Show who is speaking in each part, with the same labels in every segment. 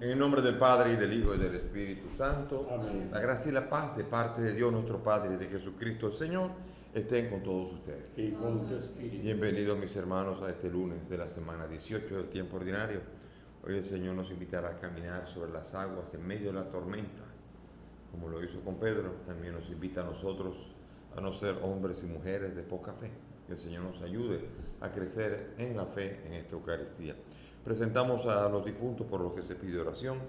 Speaker 1: En el nombre del Padre, y del Hijo, y del Espíritu Santo.
Speaker 2: Amén.
Speaker 1: La gracia y la paz de parte de Dios nuestro Padre y de Jesucristo el Señor estén con todos ustedes.
Speaker 2: Y con tu espíritu.
Speaker 1: Bienvenidos mis hermanos a este lunes de la semana 18 del tiempo ordinario. Hoy el Señor nos invitará a caminar sobre las aguas en medio de la tormenta. Como lo hizo con Pedro, también nos invita a nosotros a no ser hombres y mujeres de poca fe. Que el Señor nos ayude a crecer en la fe en esta Eucaristía. Presentamos a los difuntos por los que se pide oración: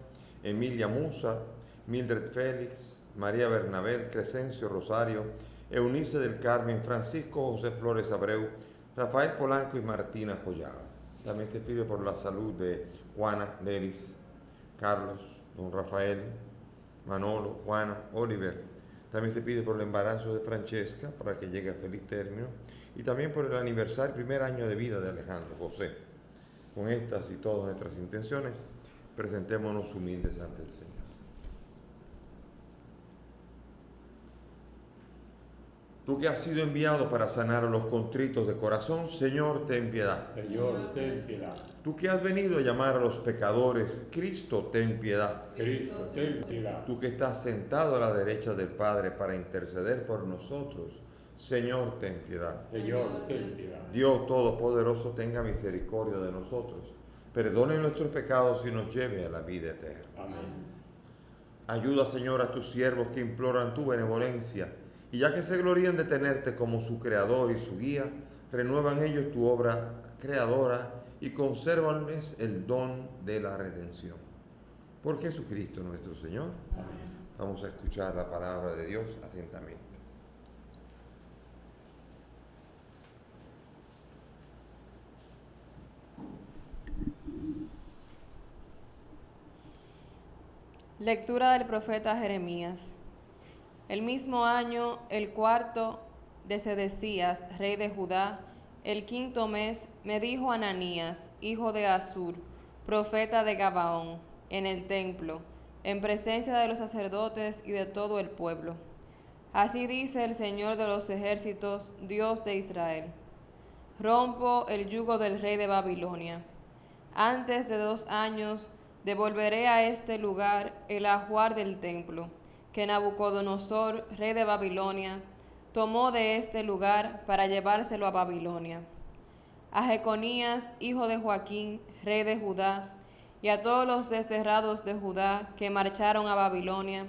Speaker 1: Emilia Musa, Mildred Félix, María Bernabel, Crescencio Rosario, Eunice del Carmen, Francisco José Flores Abreu, Rafael Polanco y Martina Collado. También se pide por la salud de Juana, Delis, Carlos, don Rafael, Manolo, Juana, Oliver. También se pide por el embarazo de Francesca para que llegue a feliz término, y también por el aniversario, primer año de vida de Alejandro José. Con estas y todas nuestras intenciones, presentémonos humildes ante el Señor. Tú que has sido enviado para sanar a los contritos de corazón, Señor, ten piedad.
Speaker 2: Señor, ten piedad.
Speaker 1: Tú que has venido a llamar a los pecadores, Cristo, ten piedad.
Speaker 2: Cristo, ten piedad.
Speaker 1: Tú que estás sentado a la derecha del Padre para interceder por nosotros, Señor, ten piedad.
Speaker 2: Señor, ten piedad.
Speaker 1: Dios Todopoderoso, tenga misericordia de nosotros, perdone nuestros pecados y nos lleve a la vida eterna.
Speaker 2: Amén.
Speaker 1: Ayuda, Señor, a tus siervos que imploran tu benevolencia, y ya que se glorían de tenerte como su creador y su guía, renuevan ellos tu obra creadora y consérvanles el don de la redención. Por Jesucristo nuestro Señor.
Speaker 2: Amén.
Speaker 1: Vamos a escuchar la palabra de Dios atentamente.
Speaker 3: Lectura del profeta Jeremías. El mismo año, el cuarto de Sedecías, rey de Judá, el quinto mes, me dijo Ananías, hijo de Azur, profeta de Gabaón, en el templo, en presencia de los sacerdotes y de todo el pueblo: así dice el Señor de los ejércitos, Dios de Israel: rompo el yugo del rey de Babilonia. Antes de 2 años devolveré a este lugar el ajuar del templo, que Nabucodonosor, rey de Babilonia, tomó de este lugar para llevárselo a Babilonia. A Jeconías, hijo de Joaquín, rey de Judá, y a todos los desterrados de Judá que marcharon a Babilonia,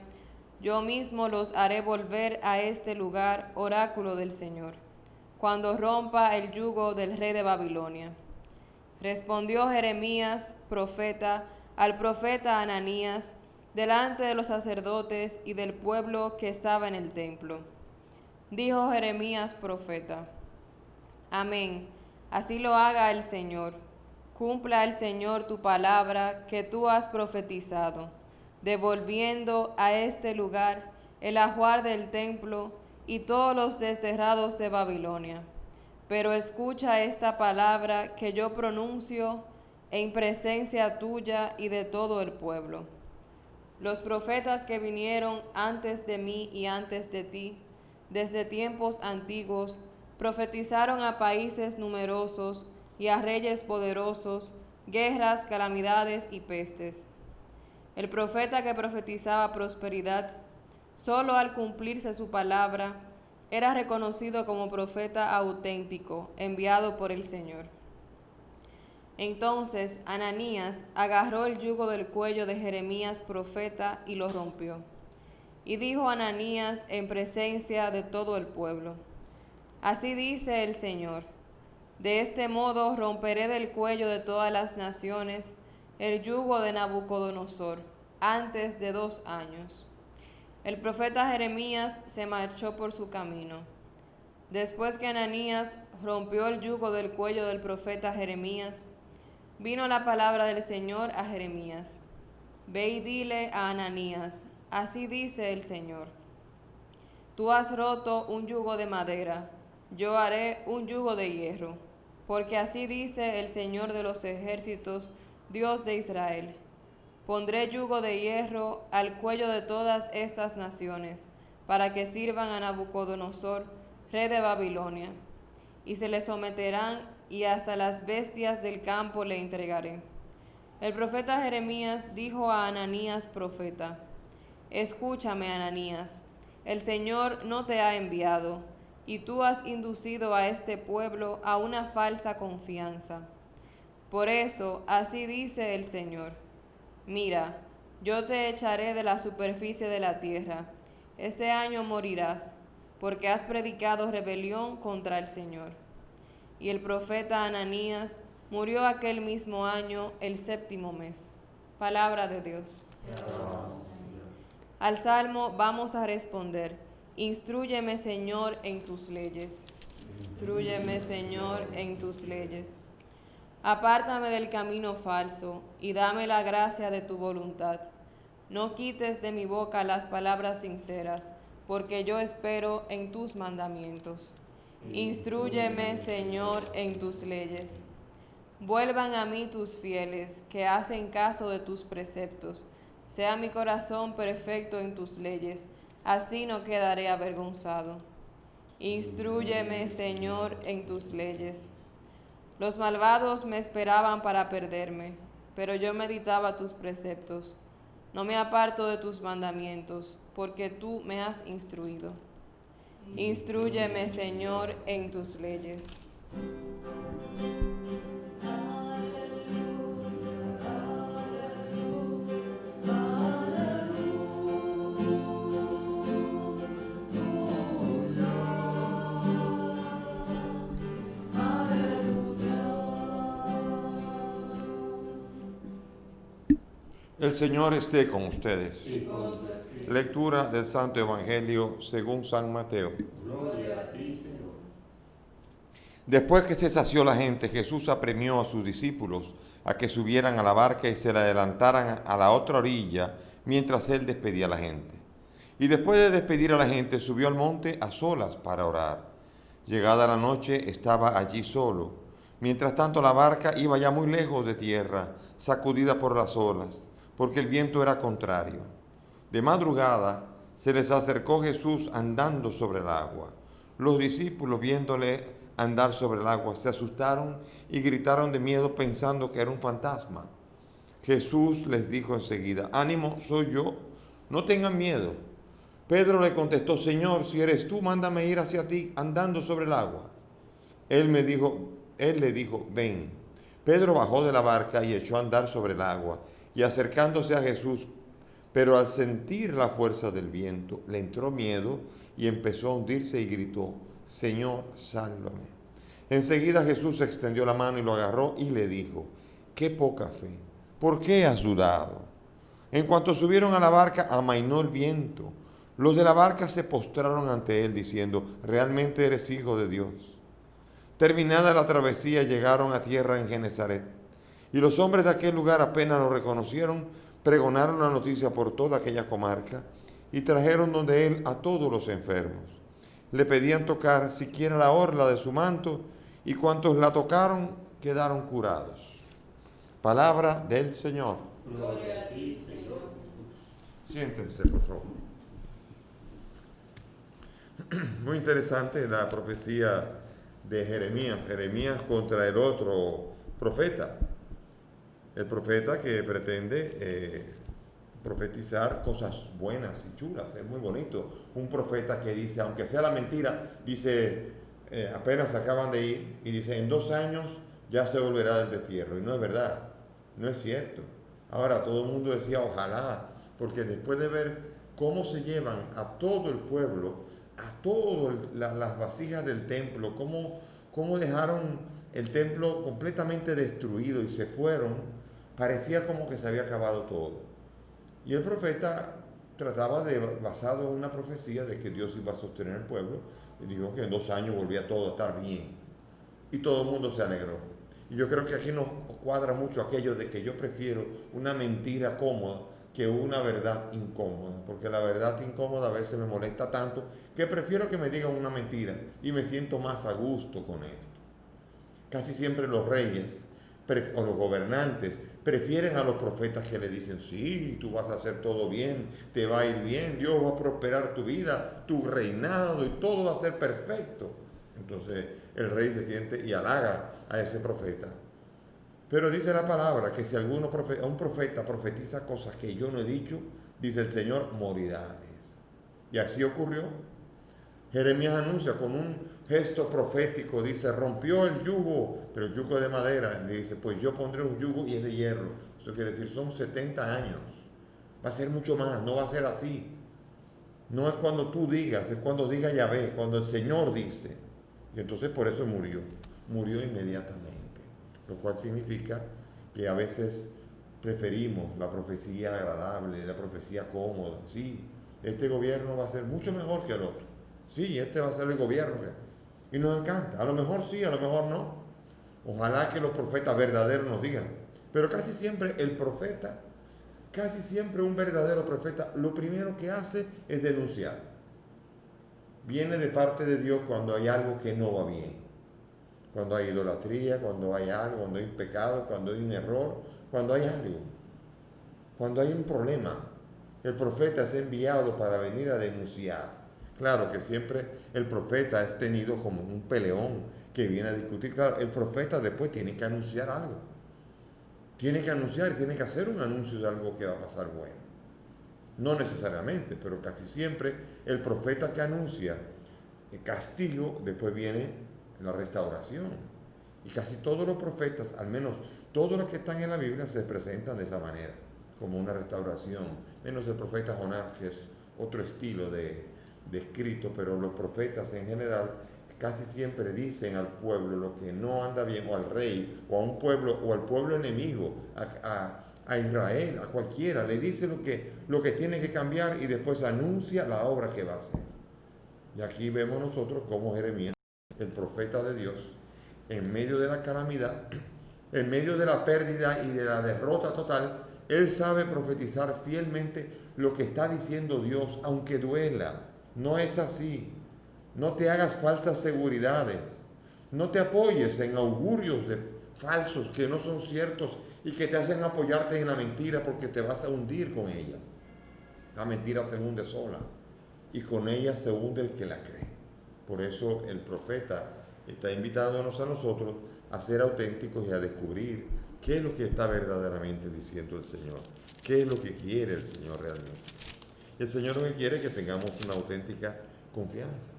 Speaker 3: yo mismo los haré volver a este lugar, oráculo del Señor, cuando rompa el yugo del rey de Babilonia. Respondió Jeremías, profeta, al profeta Ananías, delante de los sacerdotes y del pueblo que estaba en el templo. Dijo Jeremías, profeta: amén, así lo haga el Señor. Cumpla el Señor tu palabra que tú has profetizado, devolviendo a este lugar el ajuar del templo y todos los desterrados de Babilonia. Pero escucha esta palabra que yo pronuncio en presencia tuya y de todo el pueblo. Los profetas que vinieron antes de mí y antes de ti, desde tiempos antiguos, profetizaron a países numerosos y a reyes poderosos, guerras, calamidades y pestes. El profeta que profetizaba prosperidad, solo al cumplirse su palabra, era reconocido como profeta auténtico, enviado por el Señor. Entonces Ananías agarró el yugo del cuello de Jeremías profeta y lo rompió. Y dijo Ananías en presencia de todo el pueblo: así dice el Señor: de este modo romperé del cuello de todas las naciones el yugo de Nabucodonosor, antes de 2 años. El profeta Jeremías se marchó por su camino. Después que Ananías rompió el yugo del cuello del profeta Jeremías, vino la palabra del Señor a Jeremías: ve y dile a Ananías, así dice el Señor: tú has roto un yugo de madera, yo haré un yugo de hierro, porque así dice el Señor de los ejércitos, Dios de Israel: pondré yugo de hierro al cuello de todas estas naciones, para que sirvan a Nabucodonosor, rey de Babilonia, y se le someterán, y hasta las bestias del campo le entregaré. El profeta Jeremías dijo a Ananías profeta: Escúchame, Ananías, el Señor no te ha enviado, y tú has inducido a este pueblo a una falsa confianza. Por eso, así dice el Señor: Mira, yo te echaré de la superficie de la tierra. Este año morirás, porque has predicado rebelión contra el Señor. Y el profeta Ananías murió aquel mismo año, el 7º mes. Palabra de Dios. Al salmo vamos a responder: Instrúyeme, Señor, en tus leyes. Instrúyeme, Señor, en tus leyes. Apártame del camino falso y dame la gracia de tu voluntad. No quites de mi boca las palabras sinceras, porque yo espero en tus mandamientos. Instrúyeme, Señor, en tus leyes. Vuelvan a mí tus fieles, que hacen caso de tus preceptos. Sea mi corazón perfecto en tus leyes, así no quedaré avergonzado. Instrúyeme, Señor, en tus leyes. Los malvados me esperaban para perderme, pero yo meditaba tus preceptos. No me aparto de tus mandamientos, porque tú me has instruido. Instrúyeme, Señor, en tus leyes.
Speaker 1: El Señor esté con ustedes. Lectura del Santo Evangelio según San Mateo.
Speaker 2: Gloria a ti, Señor.
Speaker 1: Después que se sació la gente, Jesús apremió a sus discípulos a que subieran a la barca y se la adelantaran a la otra orilla mientras él despedía a la gente. Y después de despedir a la gente, subió al monte a solas para orar. Llegada la noche, estaba allí solo. Mientras tanto, la barca iba ya muy lejos de tierra, sacudida por las olas, porque el viento era contrario. De madrugada se les acercó Jesús andando sobre el agua. Los discípulos, viéndole andar sobre el agua, se asustaron y gritaron de miedo pensando que era un fantasma. Jesús les dijo enseguida: ánimo, soy yo, no tengan miedo. Pedro le contestó: Señor, si eres tú, mándame ir hacia ti andando sobre el agua. Él le dijo: ven. Pedro bajó de la barca y echó a andar sobre el agua, y acercándose a Jesús, pero al sentir la fuerza del viento, le entró miedo y empezó a hundirse y gritó: Señor, sálvame. Enseguida Jesús extendió la mano y lo agarró y le dijo: qué poca fe, ¿por qué has dudado? En cuanto subieron a la barca, amainó el viento. Los de la barca se postraron ante él diciendo: realmente eres hijo de Dios. Terminada la travesía, llegaron a tierra en Genesaret. Y los hombres de aquel lugar apenas lo reconocieron, pregonaron la noticia por toda aquella comarca y trajeron donde él a todos los enfermos. Le pedían tocar siquiera la orla de su manto, y cuantos la tocaron quedaron curados. Palabra del Señor.
Speaker 2: Gloria a ti, Señor Jesús.
Speaker 1: Siéntense, por favor. Muy interesante la profecía de Jeremías contra el otro profeta. El profeta que pretende profetizar cosas buenas y chulas, es muy bonito. Un profeta que dice, aunque sea la mentira, dice, apenas acaban de ir, y dice, en 2 años ya se volverá del destierro. Y no es verdad, no es cierto. Ahora todo el mundo decía, ojalá, porque después de ver cómo se llevan a todo el pueblo, a todas las vasijas del templo, cómo dejaron el templo completamente destruido y se fueron, parecía como que se había acabado todo. Y el profeta trataba de, basado en una profecía de que Dios iba a sostener el pueblo, y dijo que en 2 años volvía todo a estar bien. Y todo el mundo se alegró. Y yo creo que aquí nos cuadra mucho aquello de que yo prefiero una mentira cómoda que una verdad incómoda, porque la verdad incómoda a veces me molesta tanto que prefiero que me digan una mentira y me siento más a gusto con esto. Casi siempre los reyes o los gobernantes prefieren a los profetas que le dicen, sí, tú vas a hacer todo bien, te va a ir bien, Dios va a prosperar tu vida, tu reinado y todo va a ser perfecto. Entonces el rey se siente y halaga a ese profeta. Pero dice la palabra que si un profeta profetiza cosas que yo no he dicho, dice el Señor, morirá. Y así ocurrió. Jeremías anuncia con un gesto profético, dice, rompió el yugo, pero el yugo de madera, dice, pues yo pondré un yugo y es de hierro. Eso quiere decir, son 70 años. Va a ser mucho más, no va a ser así. No es cuando tú digas, es cuando diga Yahvé, cuando el Señor dice. Y entonces por eso murió inmediatamente. Lo cual significa que a veces preferimos la profecía agradable, la profecía cómoda. Sí, este gobierno va a ser mucho mejor que el otro. Sí, este va a ser el gobierno. Y nos encanta. A lo mejor sí, a lo mejor no. Ojalá que los profetas verdaderos nos digan. Pero casi siempre el profeta, casi siempre un verdadero profeta, lo primero que hace es denunciar. Viene de parte de Dios cuando hay algo que no va bien. Cuando hay idolatría, cuando hay algo, cuando hay pecado, cuando hay un error, cuando hay algo. Cuando hay un problema. El profeta es enviado para venir a denunciar. Claro que siempre el profeta es tenido como un peleón que viene a discutir. Claro, el profeta después tiene que anunciar algo. Tiene que anunciar, tiene que hacer un anuncio de algo que va a pasar bueno. No necesariamente, pero casi siempre el profeta que anuncia el castigo, después viene la restauración. Y casi todos los profetas, al menos todos los que están en la Biblia, se presentan de esa manera, como una restauración. Menos el profeta Jonás, que es otro estilo de escrito, pero los profetas en general casi siempre dicen al pueblo lo que no anda bien, o al rey, o a un pueblo, o al pueblo enemigo, a Israel, a cualquiera, le dice lo que tiene que cambiar y después anuncia la obra que va a hacer. Y aquí vemos nosotros cómo Jeremías, el profeta de Dios, en medio de la calamidad, en medio de la pérdida y de la derrota total, él sabe profetizar fielmente lo que está diciendo Dios, aunque duela. No es así. No te hagas falsas seguridades. No te apoyes en augurios falsos que no son ciertos y que te hacen apoyarte en la mentira porque te vas a hundir con ella. La mentira se hunde sola y con ella se hunde el que la cree. Por eso el profeta está invitándonos a nosotros a ser auténticos y a descubrir qué es lo que está verdaderamente diciendo el Señor, qué es lo que quiere el Señor realmente. El Señor lo que quiere es que tengamos una auténtica confianza.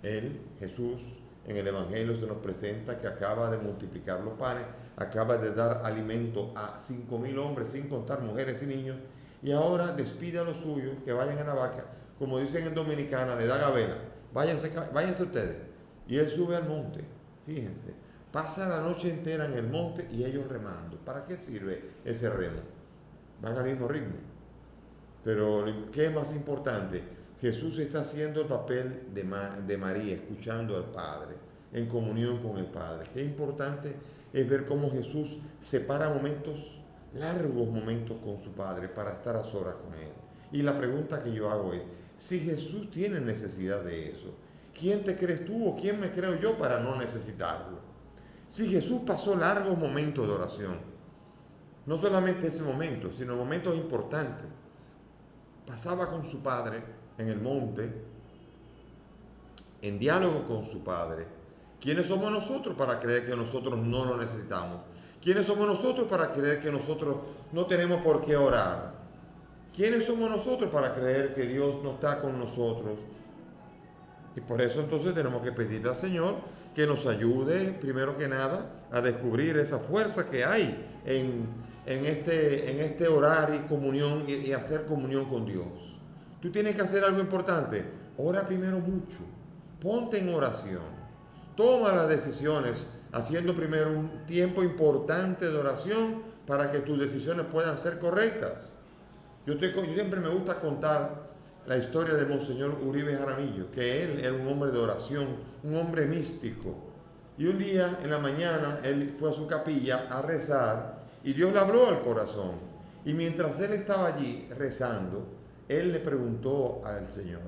Speaker 1: Él, Jesús, en el Evangelio se nos presenta que acaba de multiplicar los panes, acaba de dar alimento a 5,000 hombres, sin contar mujeres y niños, y ahora despide a los suyos que vayan en la barca, como dicen en Dominicana, le da gabela, váyanse ustedes. Y él sube al monte, fíjense, pasa la noche entera en el monte y ellos remando. ¿Para qué sirve ese remo? Van al mismo ritmo. Pero ¿qué es más importante? Jesús está haciendo el papel de María, escuchando al Padre, en comunión con el Padre. Qué importante es ver cómo Jesús separa momentos, largos momentos con su Padre para estar a solas con Él. Y la pregunta que yo hago es, si Jesús tiene necesidad de eso, ¿quién te crees tú o quién me creo yo para no necesitarlo? Si Jesús pasó largos momentos de oración, no solamente ese momento, sino momentos importantes, pasaba con su Padre en el monte, en diálogo con su Padre. ¿Quiénes somos nosotros para creer que nosotros no lo necesitamos? ¿Quiénes somos nosotros para creer que nosotros no tenemos por qué orar? ¿Quiénes somos nosotros para creer que Dios no está con nosotros? Y por eso entonces tenemos que pedirle al Señor que nos ayude, primero que nada, a descubrir esa fuerza que hay en este orar y comunión y hacer comunión con Dios. Tú tienes que hacer algo importante. Ora primero mucho. Ponte en oración. Toma las decisiones haciendo primero un tiempo importante de oración para que tus decisiones puedan ser correctas. Yo siempre me gusta contar la historia de Monseñor Uribe Jaramillo, que él era un hombre de oración, un hombre místico. Y un día en la mañana él fue a su capilla a rezar y Dios le habló al corazón. Y mientras él estaba allí rezando, él le preguntó al Señor,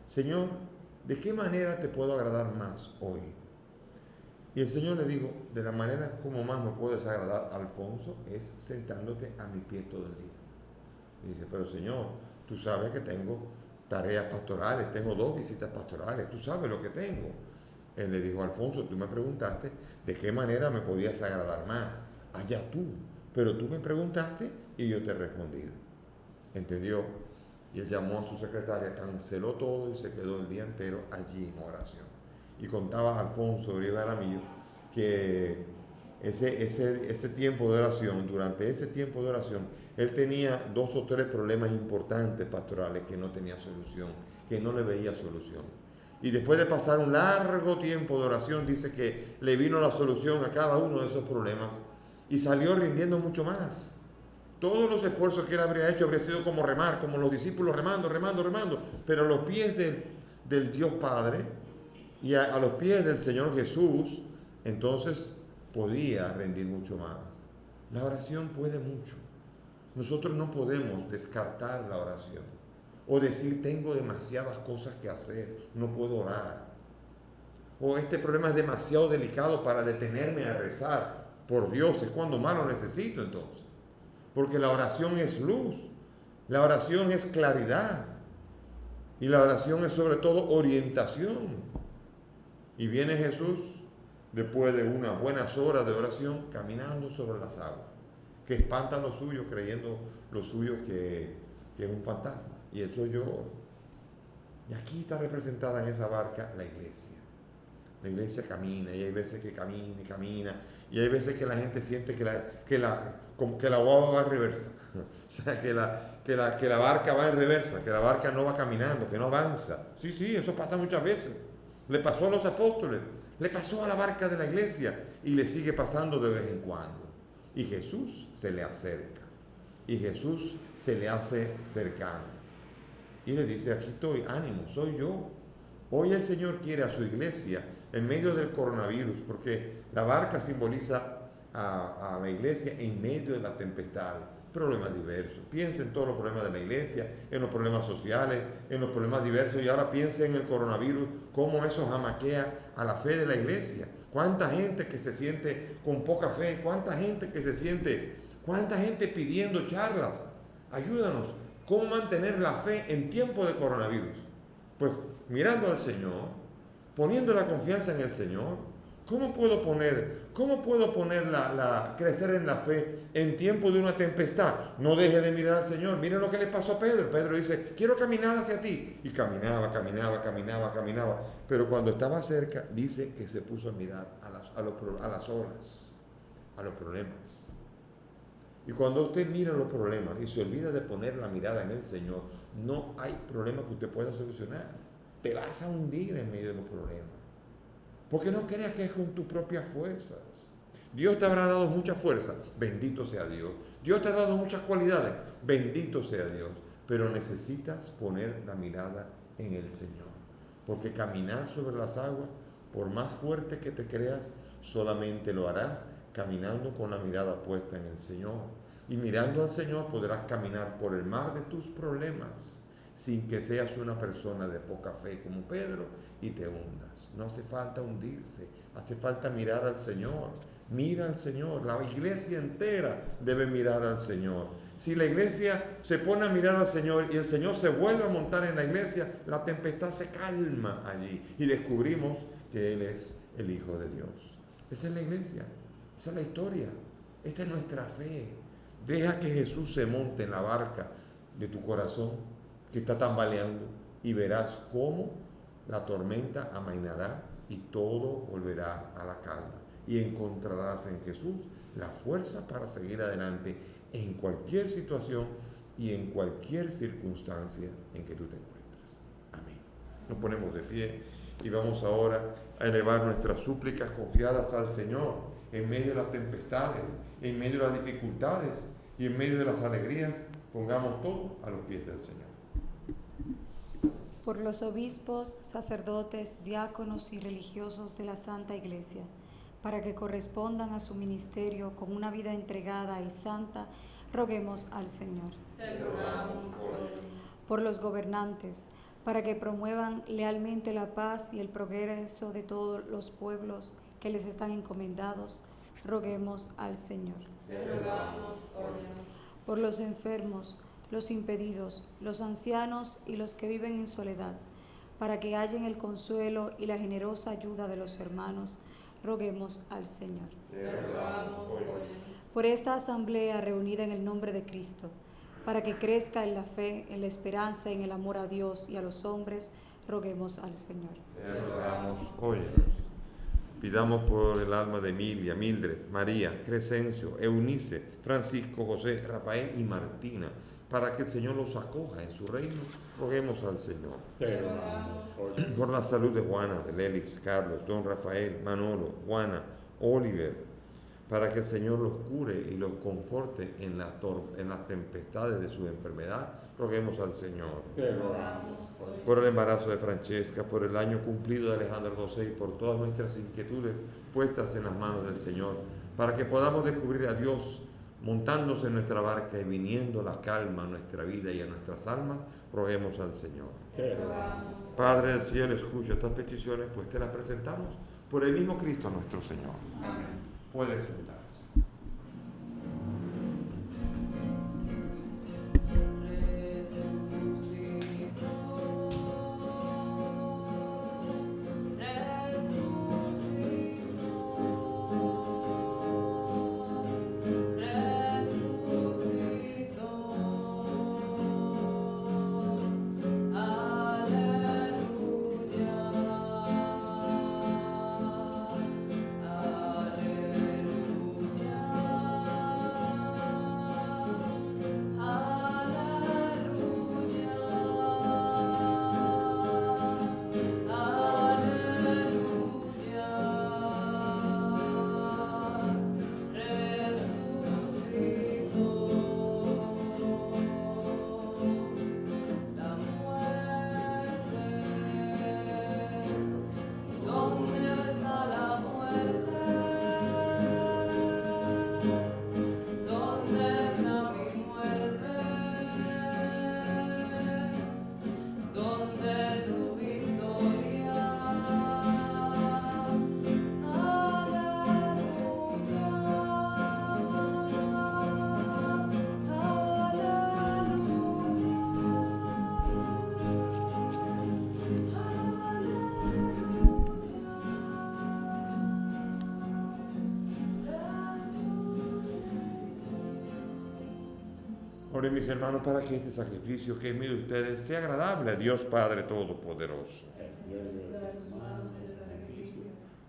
Speaker 1: Señor, ¿de qué manera te puedo agradar más hoy? Y el Señor le dijo, de la manera como más me puedes agradar, Alfonso, es sentándote a mi pie todo el día. Y dice, pero Señor, tú sabes que tengo tareas pastorales, tengo 2 visitas pastorales, tú sabes lo que tengo. Él le dijo, Alfonso, tú me preguntaste de qué manera me podías agradar más. allá tú. Pero tú me preguntaste y yo te he respondido. ¿Entendió? Y él llamó a su secretaria, canceló todo y se quedó el día entero allí en oración. Y contaba Alfonso Uribe Aramillo que ese tiempo de oración, durante ese tiempo de oración, él tenía 2 o 3 problemas importantes pastorales que no tenía solución, que no le veía solución. Y después de pasar un largo tiempo de oración, dice que le vino la solución a cada uno de esos problemas y salió rindiendo mucho más. Todos los esfuerzos que él habría hecho habría sido como remar, como los discípulos remando, pero a los pies del Dios Padre y a los pies del Señor Jesús, entonces podía rendir mucho más. La oración puede mucho. Nosotros no podemos descartar la oración o decir tengo demasiadas cosas que hacer, no puedo orar. O este problema es demasiado delicado para detenerme a rezar. Por Dios, es cuando más lo necesito entonces. Porque la oración es luz, la oración es claridad y la oración es sobre todo orientación. Y viene Jesús después de unas buenas horas de oración caminando sobre las aguas, que espantan los suyos creyendo los suyos que es un fantasma. Y eso yo. Y aquí está representada en esa barca la iglesia. La iglesia camina y hay veces que camina y camina y hay veces que la gente siente que la guagua va en reversa. O sea, que la barca va en reversa, que la barca no va caminando, que no avanza. Sí, eso pasa muchas veces. Le pasó a los apóstoles, le pasó a la barca de la iglesia y le sigue pasando de vez en cuando. Y Jesús se le acerca y Jesús se le hace cercano. Y le dice, aquí estoy, ánimo, soy yo. Hoy el Señor quiere a su iglesia en medio del coronavirus, porque la barca simboliza a la iglesia en medio de la tempestad, problemas diversos. Piensa en todos los problemas de la iglesia, en los problemas sociales, en los problemas diversos, y ahora piensa en el coronavirus, cómo eso jamaquea a la fe de la iglesia. Cuánta gente que se siente con poca fe, cuánta gente pidiendo charlas. Ayúdanos, ¿cómo mantener la fe en tiempo de coronavirus? Pues mirando al Señor, poniendo la confianza en el Señor. ¿Cómo puedo crecer en la fe en tiempo de una tempestad? No deje de mirar al Señor. Miren lo que le pasó a Pedro. Pedro dice, quiero caminar hacia ti. Y caminaba. Pero cuando estaba cerca, dice que se puso a mirar a las olas, a los problemas. Y cuando usted mira los problemas y se olvida de poner la mirada en el Señor, no hay problema que usted pueda solucionar. Te vas a hundir en medio de los problemas. Porque no creas que es con tus propias fuerzas. Dios te habrá dado mucha fuerza, bendito sea Dios. Dios te ha dado muchas cualidades, bendito sea Dios. Pero necesitas poner la mirada en el Señor. Porque caminar sobre las aguas, por más fuerte que te creas, solamente lo harás caminando con la mirada puesta en el Señor. Y mirando al Señor podrás caminar por el mar de tus problemas sin que seas una persona de poca fe como Pedro y te hundas. No hace falta hundirse, hace falta mirar al Señor. Mira al Señor, la iglesia entera debe mirar al Señor. Si la iglesia se pone a mirar al Señor y el Señor se vuelve a montar en la iglesia, la tempestad se calma allí y descubrimos que Él es el Hijo de Dios. Esa es la iglesia, esa es la historia, esta es nuestra fe. Deja que Jesús se monte en la barca de tu corazón que está tambaleando y verás cómo la tormenta amainará y todo volverá a la calma. Y encontrarás en Jesús la fuerza para seguir adelante en cualquier situación y en cualquier circunstancia en que tú te encuentres. Amén. Nos ponemos de pie y vamos ahora a elevar nuestras súplicas confiadas al Señor en medio de las tempestades, en medio de las dificultades y en medio de las alegrías. Pongamos todo a los pies del Señor.
Speaker 4: Por los obispos, sacerdotes, diáconos y religiosos de la Santa Iglesia, para que correspondan a su ministerio con una vida entregada y santa, roguemos al Señor.
Speaker 2: Te rogamos,
Speaker 4: Por los gobernantes, para que promuevan lealmente la paz y el progreso de todos los pueblos que les están encomendados, roguemos al Señor.
Speaker 2: te rogamos,
Speaker 4: Por los enfermos, los impedidos, los ancianos y los que viven en soledad, para que hallen el consuelo y la generosa ayuda de los hermanos, roguemos al Señor.
Speaker 2: te rogamos,
Speaker 4: por esta asamblea reunida en el nombre de Cristo, para que crezca en la fe, en la esperanza, en el amor a Dios y a los hombres, roguemos al Señor.
Speaker 1: Te rogamos, óyenos. Pidamos por el alma de Emilia, Mildred, María, Crescencio, Eunice, Francisco, José, Rafael y Martina, para que el Señor los acoja en su reino. Roguemos al Señor.
Speaker 2: Te rogamos, óyenos.
Speaker 1: Por la salud de Juana, de Lelis, Carlos, Don Rafael, Manolo, Juana, Oliver, para que el Señor los cure y los conforte en las tempestades de su enfermedad. Roguemos al Señor.
Speaker 2: Te rogamos, óyenos.
Speaker 1: Por el embarazo de Francesca, por el año cumplido de Alejandro José y por todas nuestras inquietudes puestas en las manos del Señor, para que podamos descubrir a Dios montándose en nuestra barca y viniendo la calma a nuestra vida y a nuestras almas, roguemos al Señor.
Speaker 2: Te rogamos.
Speaker 1: Padre del cielo, escucha estas peticiones, pues te las presentamos por el mismo Cristo nuestro Señor.
Speaker 2: Amén.
Speaker 1: Pueden sentarse. Oren mis hermanos para que este sacrificio que es mío de ustedes sea agradable a Dios Padre Todopoderoso.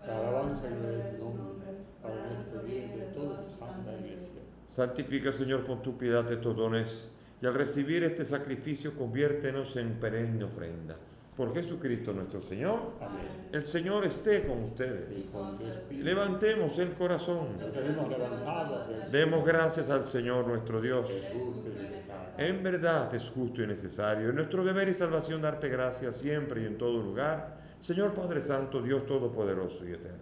Speaker 2: Para alabanza y gloria de su nombre, para nuestro bien de toda su santa iglesia.
Speaker 1: Santifica, Señor, con tu piedad estos dones y al recibir este sacrificio conviértenos en perenne ofrenda. Por Jesucristo nuestro Señor.
Speaker 2: Amén.
Speaker 1: El Señor esté con
Speaker 2: Y
Speaker 1: ustedes.
Speaker 2: con tu espíritu.
Speaker 1: Levantemos el corazón.
Speaker 2: Lo tenemos levantado hacia el
Speaker 1: Demos gracias al Señor nuestro Dios.
Speaker 2: justo y necesario.
Speaker 1: En verdad es justo y necesario. Es nuestro deber y salvación darte gracias siempre y en todo lugar. Señor Padre Santo, Dios Todopoderoso y Eterno.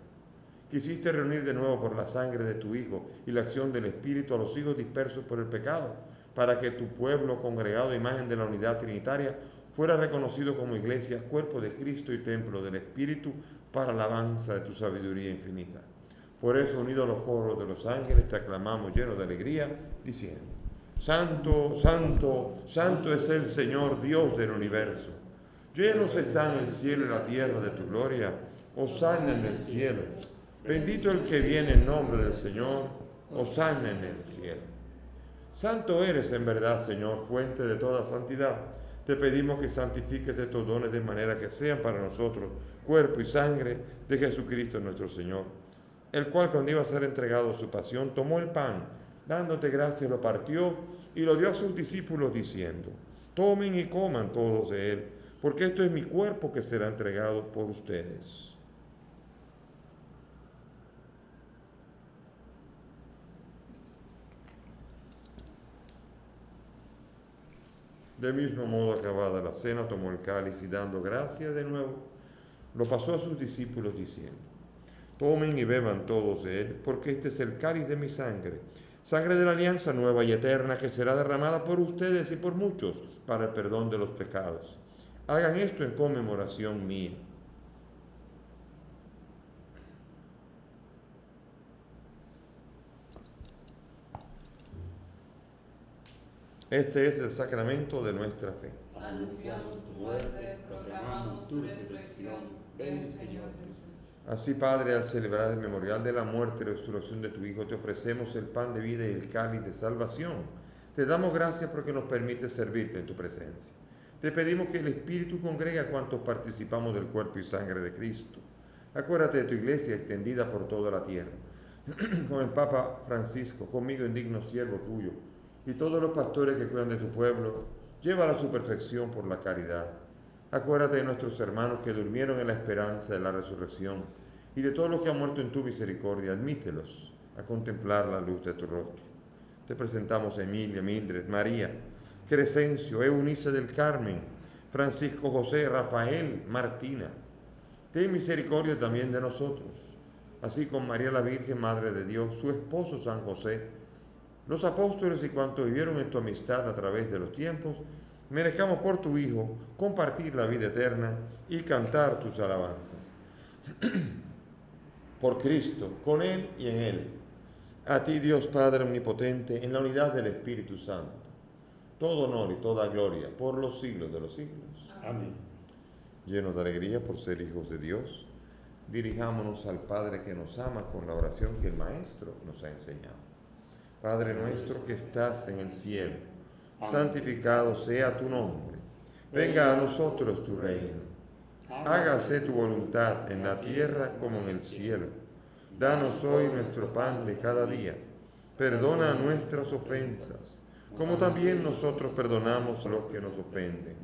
Speaker 1: Quisiste reunir de nuevo por la sangre de tu Hijo y la acción del Espíritu a los hijos dispersos por el pecado, para que tu pueblo congregado a imagen de la unidad trinitaria fuera reconocido como iglesia, cuerpo de Cristo y templo del Espíritu, para alabanza de tu sabiduría infinita. Por eso, unidos a los coros de los ángeles, te aclamamos llenos de alegría, diciendo: Santo, santo, santo es el Señor, Dios del universo. Llenos están el cielo y la tierra de tu gloria. Hosana en el cielo. Bendito el que viene en nombre del Señor. Hosana en el cielo. Santo eres en verdad, Señor, fuente de toda santidad. Te pedimos que santifiques estos dones de manera que sean para nosotros cuerpo y sangre de Jesucristo nuestro Señor, el cual cuando iba a ser entregado a su pasión, tomó el pan, dándote gracias, lo partió y lo dio a sus discípulos diciendo: tomen y coman todos de él, porque esto es mi cuerpo que será entregado por ustedes. Del mismo modo, acabada la cena, tomó el cáliz y dando gracias de nuevo, lo pasó a sus discípulos diciendo: tomen y beban todos de él, porque este es el cáliz de mi sangre, sangre de la alianza nueva y eterna, que será derramada por ustedes y por muchos para el perdón de los pecados. Hagan esto en conmemoración mía. Este es el sacramento de nuestra fe.
Speaker 2: Anunciamos tu muerte, proclamamos tu resurrección. Ven, Señor Jesús.
Speaker 1: Así, Padre, al celebrar el memorial de la muerte y resurrección de tu Hijo, te ofrecemos el pan de vida y el cáliz de salvación. Te damos gracias porque nos permite servirte en tu presencia. Te pedimos que el Espíritu congregue a cuantos participamos del cuerpo y sangre de Cristo. Acuérdate de tu iglesia extendida por toda la tierra, con el Papa Francisco, conmigo indigno siervo tuyo, y todos los pastores que cuidan de tu pueblo. Llévala a su perfección por la caridad. Acuérdate de nuestros hermanos que durmieron en la esperanza de la resurrección y de todos los que han muerto en tu misericordia. Admítelos a contemplar la luz de tu rostro. Te presentamos a Emilia, Mildred, María, Crescencio, Eunice del Carmen, Francisco José, Rafael, Martina. Ten misericordia también de nosotros, así con María la Virgen, Madre de Dios, su esposo San José, los apóstoles y cuantos vivieron en tu amistad a través de los tiempos, merezcamos por tu Hijo compartir la vida eterna y cantar tus alabanzas. Por Cristo, con Él y en Él. A ti, Dios Padre Omnipotente, en la unidad del Espíritu Santo, todo honor y toda gloria por los siglos de los siglos.
Speaker 2: Amén.
Speaker 1: Llenos de alegría por ser hijos de Dios, dirijámonos al Padre que nos ama con la oración que el Maestro nos ha enseñado. Padre nuestro que estás en el cielo, santificado sea tu nombre. Venga a nosotros tu reino. Hágase tu voluntad en la tierra como en el cielo. Danos hoy nuestro pan de cada día. Perdona nuestras ofensas, como también nosotros perdonamos a los que nos ofenden.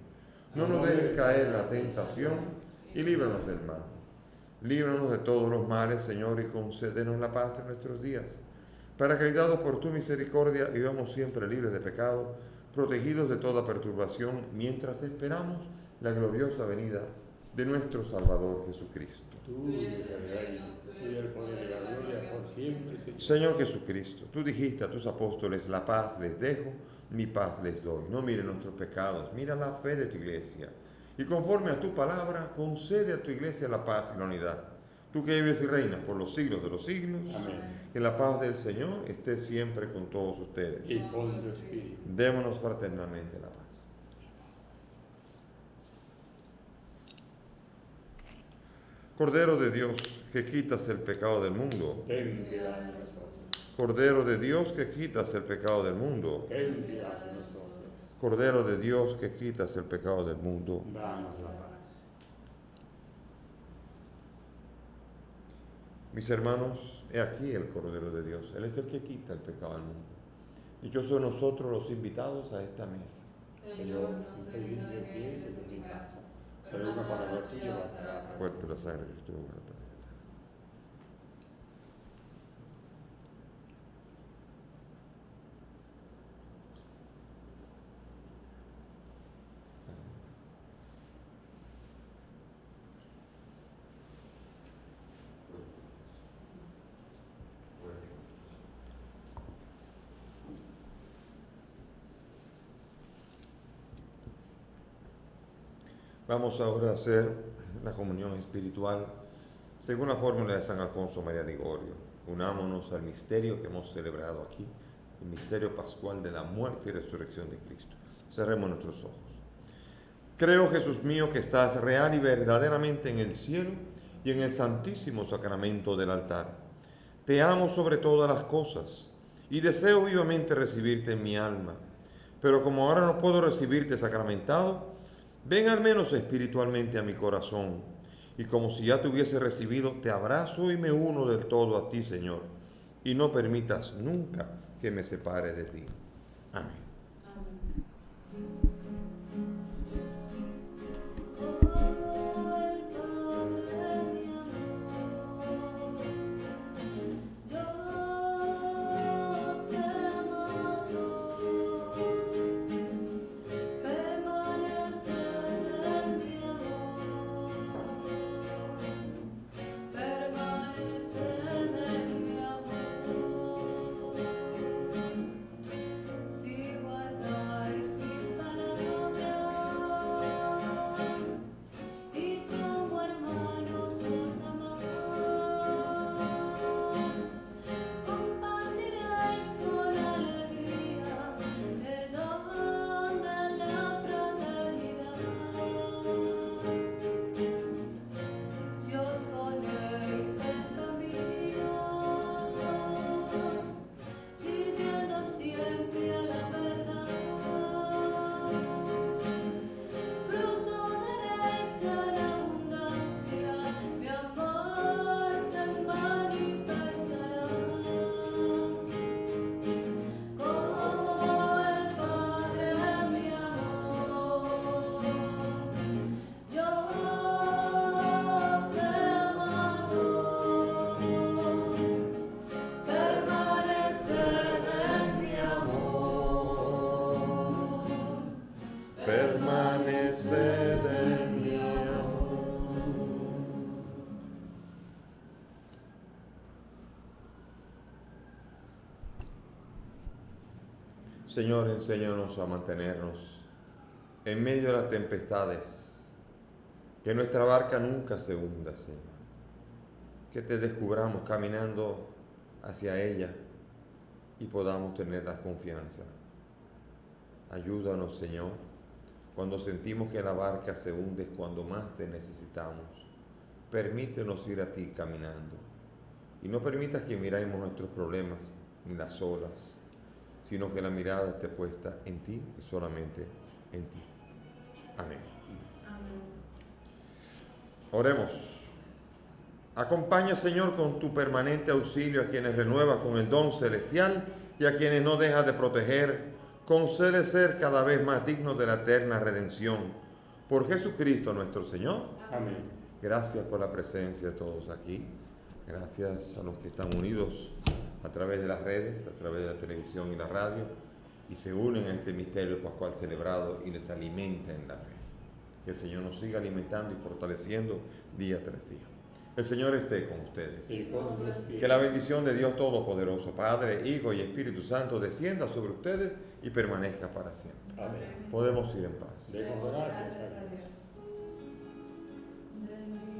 Speaker 1: No nos dejes caer en la tentación y líbranos del mal. Líbranos de todos los males, Señor, y concédenos la paz en nuestros días, para que, ayudados por tu misericordia, vivamos siempre libres de pecado, protegidos de toda perturbación, mientras esperamos la gloriosa venida de nuestro Salvador Jesucristo.
Speaker 2: Tuyo es el reino, tuyo el poder y la gloria por siempre.
Speaker 1: Señor Jesucristo, tú dijiste a tus apóstoles, la paz les dejo, mi paz les doy. No mire nuestros pecados, mira la fe de tu iglesia. Y conforme a tu palabra, concede a tu iglesia la paz y la unidad. Tú que vives y reinas por los siglos de los siglos,
Speaker 2: Amén.
Speaker 1: que la paz del Señor esté siempre con todos ustedes.
Speaker 2: Y con tu espíritu.
Speaker 1: Démonos fraternalmente la paz. Cordero de Dios, que quitas el pecado del mundo.
Speaker 2: Ten piedad de nosotros.
Speaker 1: Cordero de Dios, que quitas el pecado del mundo.
Speaker 2: Ten piedad de nosotros.
Speaker 1: Cordero de Dios, que quitas el pecado del mundo.
Speaker 2: Danos la paz.
Speaker 1: Mis hermanos, he aquí el Cordero de Dios. Él es el que quita el pecado del mundo. Dichosos nosotros los invitados a esta mesa.
Speaker 2: Señor, no soy digno de que entres en mi casa, pero una palabra tuya bastará.
Speaker 1: Cuerpo y la sangre de Cristo. Vamos ahora a hacer la comunión espiritual según la fórmula de San Alfonso María Ligorio. Unámonos al misterio que hemos celebrado aquí, el misterio pascual de la muerte y resurrección de Cristo. Cerremos nuestros ojos. Creo, Jesús mío, que estás real y verdaderamente en el cielo y en el santísimo sacramento del altar. Te amo sobre todas las cosas y deseo vivamente recibirte en mi alma. Pero como ahora no puedo recibirte sacramentado, ven al menos espiritualmente a mi corazón, y como si ya te hubiese recibido, te abrazo y me uno del todo a ti, Señor, y no permitas nunca que me separe de ti. Amén.
Speaker 5: Si guardáis mis palabras,
Speaker 1: Señor, enséñanos a mantenernos en medio de las tempestades, que nuestra barca nunca se hunda, Señor, que te descubramos caminando hacia ella y podamos tener la confianza. Ayúdanos, Señor, cuando sentimos que la barca se hunde es cuando más te necesitamos. Permítenos ir a ti caminando y no permitas que miremos nuestros problemas ni las olas, sino que la mirada esté puesta en ti y solamente en ti. Amén. Oremos. Acompaña, Señor, con tu permanente auxilio a quienes renuevas con el don celestial y a quienes no dejas de proteger. Concede ser cada vez más dignos de la eterna redención. Por Jesucristo nuestro Señor.
Speaker 2: Amén.
Speaker 1: Gracias por la presencia de todos aquí. Gracias a los que están unidos a través de las redes, a través de la televisión y la radio, y se unen a este misterio pascual celebrado y les alimenta en la fe. Que el Señor nos siga alimentando y fortaleciendo día tras día. El Señor esté con ustedes.
Speaker 2: Y con tu espíritu.
Speaker 1: Que la bendición de Dios Todopoderoso, Padre, Hijo y Espíritu Santo, descienda sobre ustedes y permanezca para siempre.
Speaker 2: Amén.
Speaker 1: Podemos ir en paz.
Speaker 2: Demos gracias a Dios.
Speaker 4: Bendito